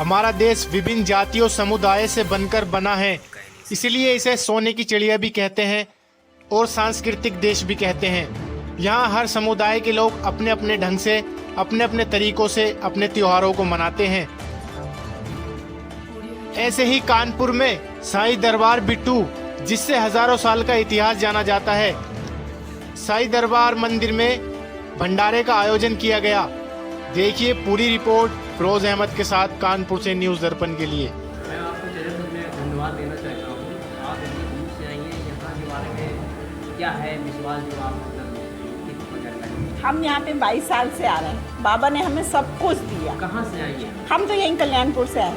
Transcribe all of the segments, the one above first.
हमारा देश विभिन्न जातियों समुदाय से बनकर बना है, इसलिए इसे सोने की चिड़िया भी कहते हैं और सांस्कृतिक देश भी कहते हैं। यहाँ हर समुदाय के लोग अपने अपने ढंग से, अपने अपने तरीकों से अपने त्योहारों को मनाते हैं। ऐसे ही कानपुर में साईं दरबार बिट्टू, जिससे हजारों साल का इतिहास जाना जाता है, साईं दरबार मंदिर में भंडारे का आयोजन किया गया। देखिए पूरी रिपोर्ट फिरोज अहमद के साथ कानपुर से न्यूज़ दर्पण के लिए। मैं आपको चैनल में धन्यवाद देना चाहता हूँ। आप इतनी दूर से आई हैं, यहाँ के बारे में क्या है विश्वास जो आप हम यहाँ पे 22 साल से आ रहे हैं। बाबा ने हमें सब कुछ दिया। कहाँ से आई हैं? हम तो यहीं कल्याणपुर से आए।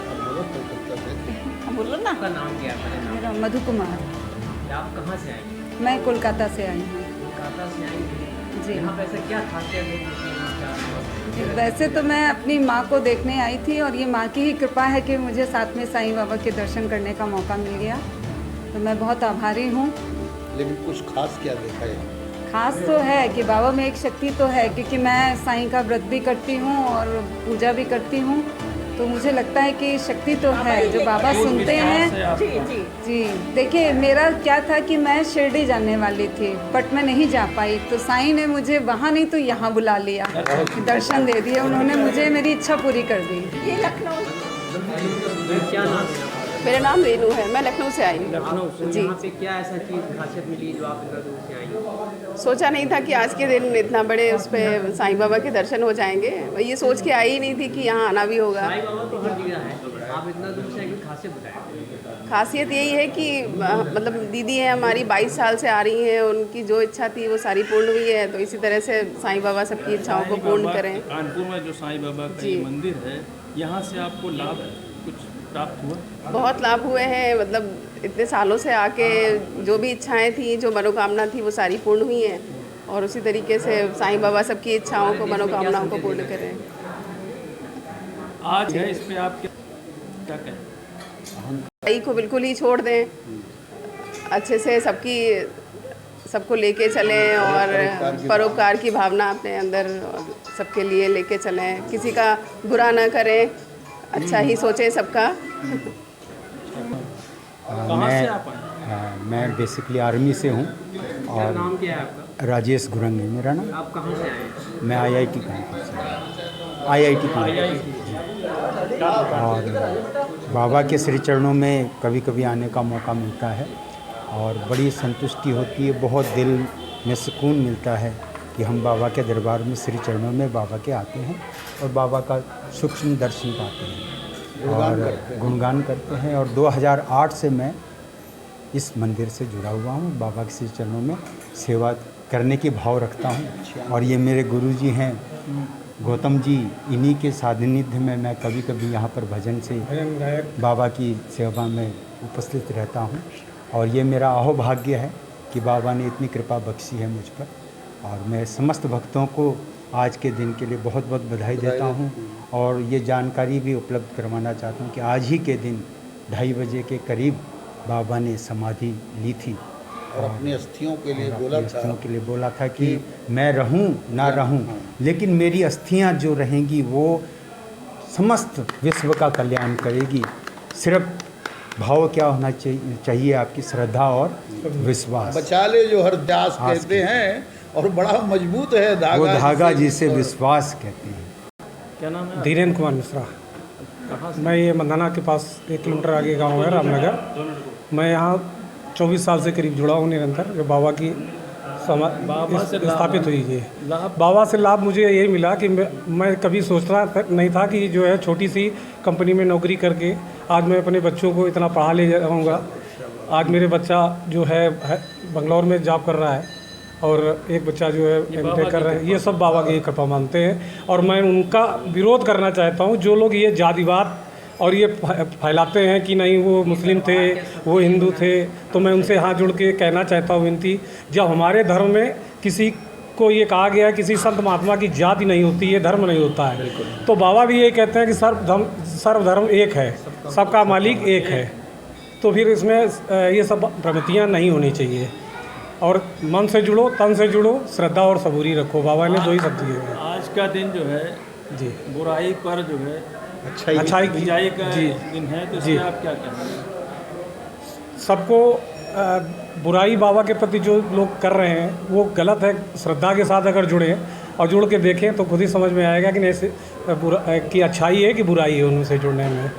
हम बोलो ना। आपका नाम क्या है? मेरा मधु कुमार। आप कहाँ से आई हैं? मैं कोलकाता से आई हूँ। कोलकाता से आई हैं जी। यहाँ पे ऐसा क्या खासियत है? वैसे तो मैं अपनी माँ को देखने आई थी और ये माँ की ही कृपा है कि मुझे साथ में साईं बाबा के दर्शन करने का मौका मिल गया, तो मैं बहुत आभारी हूँ। लेकिन कुछ खास क्या देखा है? खास तो है कि बाबा में एक शक्ति तो है, क्योंकि मैं साईं का व्रत भी करती हूँ और पूजा भी करती हूँ, तो मुझे लगता है कि शक्ति तो है जो बाबा सुनते हैं। जी जी जी देखिए, मेरा क्या था कि मैं शिरडी जाने वाली थी बट मैं नहीं जा पाई, तो साईं ने मुझे वहाँ नहीं तो यहाँ बुला लिया, दर्शन दे दिए उन्होंने मुझे, मेरी इच्छा पूरी कर दी। ये लखनऊ। क्या नाम है? मेरा नाम रेनू है, मैं लखनऊ से आई हूँ। लखनऊ से। जी। यहाँ पे क्या ऐसा चीज़ खासियत मिली जो आप इतना दूर से आई हैं? सोचा नहीं था कि आज के दिन इतना बड़े उस पे साईं बाबा के दर्शन हो जाएंगे। ये सोच के आई ही नहीं थी कि यहाँ आना भी होगा। साईं बाबा तो हर जगह है, आप इतना दूर से आई, खासियत बताएं। खासियत यही है कि मतलब दीदी है हमारी 22 साल से आ रही हैं, उनकी जो इच्छा थी वो सारी पूर्ण हुई है, तो इसी तरह से साईं बाबा सबकी इच्छाओं को पूर्ण करें। कानपुर में जो साईं बाबा का ये मंदिर है, यहाँ से आपको लाभ कुछ प्राप्त हुआ? बहुत लाभ हुए हैं, मतलब इतने सालों से आके जो भी इच्छाएं थी, जो मनोकामना थी वो सारी पूर्ण हुई हैं, और उसी तरीके से साईं बाबा सबकी इच्छाओं को, मनोकामनाओं को पूर्ण करें। आज है इस पे आप क्या कहें? भाई को बिल्कुल ही छोड़ दें, अच्छे से सबको लेके चलें और परोपकार की भावना अपने अंदर सबके लिए लेके चलें, किसी का बुरा ना करें, अच्छा ही सोचें सबका। कहाँ से आप आए? मैं बेसिकली आर्मी से हूँ। क्या नाम क्या है आपका? राजेश गुरंग है मेरा नाम। आप कहाँ से आए हैं? मैं IIT कानपुर से, IIT कानपुर। और बाबा के श्री चरणों में कभी कभी आने का मौका मिलता है और बड़ी संतुष्टि होती है, बहुत दिल में सुकून मिलता है कि हम बाबा के दरबार में श्री चरणों में बाबा के आते हैं और बाबा का सूक्ष्म दर्शन पाते हैं और गुणगान करते हैं। और 2008 से मैं इस मंदिर से जुड़ा हुआ हूँ, बाबा के श्री चरणों में सेवा करने की भाव रखता हूँ। और ये मेरे गुरुजी हैं गौतम जी, इन्हीं के सानिध्य में मैं कभी कभी यहाँ पर भजन से बाबा की सेवा में उपस्थित रहता हूँ। और ये मेरा अहोभाग्य है कि बाबा ने इतनी कृपा बख्शी है मुझ पर, और मैं समस्त भक्तों को आज के दिन के लिए बहुत बहुत बधाई देता हूँ। और ये जानकारी भी उपलब्ध करवाना चाहता हूँ कि आज ही के दिन 2:30 बजे के करीब बाबा ने समाधि ली थी और अपनी अस्थियों के लिए बोला था कि मैं रहूं ना रहूं, लेकिन मेरी अस्थियां जो रहेंगी वो समस्त विश्व का कल्याण करेगी। सिर्फ भाव क्या होना चाहिए आपकी श्रद्धा और विश्वास। बचा ले जो हर दास कहते हैं, और बड़ा मजबूत है धागा, वो धागा जिसे विश्वास कहते हैं। क्या नाम है? धीरेन्द्र कुमार मिश्रा। मैं ये मंदाना के पास 1 किलोमीटर आगे गांव है रामनगर। मैं यहाँ 24 साल से करीब जुड़ा हूँ निरंतर, जो बाबा की स्थापित हुई है। बाबा से लाभ मुझे यही मिला कि मैं कभी सोचता नहीं था कि जो है छोटी सी कंपनी में नौकरी करके आज मैं अपने बच्चों को इतना पढ़ा ले जाऊँगा। आज मेरे बच्चा जो है बंगलौर में जॉब कर रहा है और एक बच्चा जो है MTech कर रहा है। ये सब बाबा की कृपा मानते हैं और मैं उनका विरोध करना चाहता हूँ। जो लोग ये जातिवाद और ये फैलाते हैं कि नहीं वो मुस्लिम थे, वो हिंदू थे, तो मैं उनसे हाथ जोड़ के कहना चाहता हूँ विनती, जब हमारे धर्म में किसी को ये कहा गया है किसी संत महात्मा की जाति नहीं होती है, धर्म नहीं होता है, तो बाबा भी ये कहते हैं कि सर्वधर्म एक है, सबका मालिक एक है। तो फिर इसमें ये सब भ्रांतियाँ नहीं होनी चाहिए और मन से जुड़ो, तन से जुड़ो, श्रद्धा और सबूरी रखो। बाबा ने 2 ही शब्द दिए हैं। आज का दिन जो है जी बुराई पर जो है अच्छाई की। विजय का जी दिन है तो जी। इसमें आप क्या कहेंगे? सबको बुराई बाबा के प्रति जो लोग कर रहे हैं वो गलत है। श्रद्धा के साथ अगर जुड़े और जुड़ के देखें तो खुद ही समझ में आएगा कि नहीं कि अच्छाई है कि बुराई है उनसे जुड़ने में।